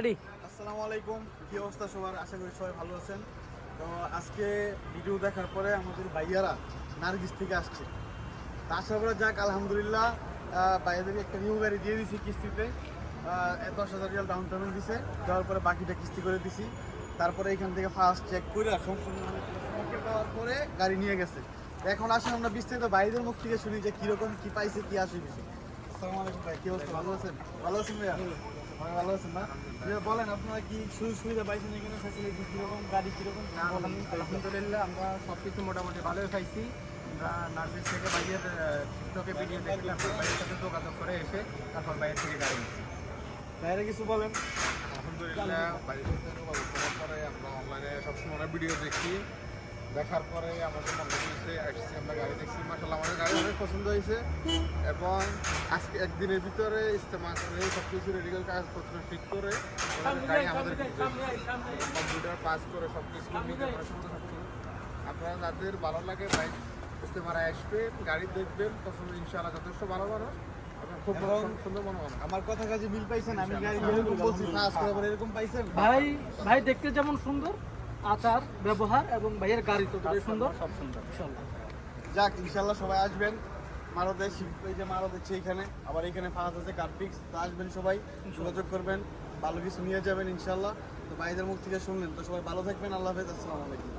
আসসালামু আলাইকুম, কি অবস্থা সবার? আশা করি সবাই ভালো আছেন। তো আজকে ভিডিও দেখার পরে আমাদের ভাইয়ারা নার্গিস থেকে আসছে। তা আসার পরে যাক আলহামদুলিল্লাহ, ভাইয়াদেরকে একটা নিউ গাড়ি দিয়ে দিছি কিস্তিতে। 10,000 রিয়াল ডাউন পেমেন্ট দিছে, দেওয়ার পরে বাকিটা কিস্তি করে দিছি। তারপরে এখান থেকে ফার্স্ট চেক করে সম্পূর্ণ দেওয়ার পরে গাড়ি নিয়ে গেছে। এখন আসেন আমরা বিস্তারিত ভাইদের মুখ থেকে শুনি যে কীরকম কী পাইছে, কী আসে বিষয়। আসসালামু আলাইকুম ভাই, কি অবস্থা? ভালো আছেন? ভালো আছেন ভাইয়া? ভাই ভালো আছেন না? বলেন আপনারা কি সুযোগ সুবিধা পাইছেন এখানে, ফ্যাসিলিটি কীরকম, গাড়ি কীরকম? আলহামদুলিল্লাহ আমরা সব কিছু মোটামুটি ভালোই পাইছি। আমরা নার্সিস থেকে বাইরের টিকটকে ভিডিও দেখে তারপর বাইরের সাথে যোগাযোগ করে এসে তারপর বাইরের থেকে গাড়ি নিচ্ছি। বাইরে কিছু বলেন। আলহামদুলিল্লাহ বাইরের সাথে যোগাযোগ করার পরে আমরা অনলাইনে সবসময় ভিডিও দেখি, দেখার পরে আমাদের মনে হয়েছে আসছি, আমরা গাড়ি দেখছি, মাসাল্লাহ আমাদের গাড়ি অনেক পছন্দ হয়েছে। এবং আজকে একদিনের ভিতরে ইস্তেমা করে সব কিছু রেডিক্যাল কাগজপত্র ঠিক করে গাড়ি আমাদের কম্পিউটার পাস করে সব কিছু আপনারা যাদের ভালো লাগে বাইক ইস্তেমারে আসবেন, গাড়ি দেখবেন, পছন্দ ইনশাআল্লাহ যথেষ্ট ভালো মানুষ। খুব সুন্দর মনে হয়। আমার কথা কাজে মিল পাইছেন? আমি গাড়ি যেরকম বলছি ফার্স্ট করে এরকম পাইছেন? ভাই দেখতে যেমন সুন্দর, আচার ব্যবহার এবং ভাইয়ের গাড়ি তো সুন্দর, সব সুন্দর ইনশাআল্লাহ। যাক ইনশাল্লাহ সবাই আসবেন। মারদে এই যে মারদ হচ্ছে এখানে, আবার এখানে ফার্স্ট আছে কার্পিক্স। তো আসবেন সবাই, যোগাযোগ করবেন, ভালো কিছু নিয়ে যাবেন ইনশাল্লাহ। তো ভাইদের মুখ থেকে শুনলেন, তো সবাই ভালো থাকবেন। আল্লাহ হাফেজ, আসসালামু আলাইকুম।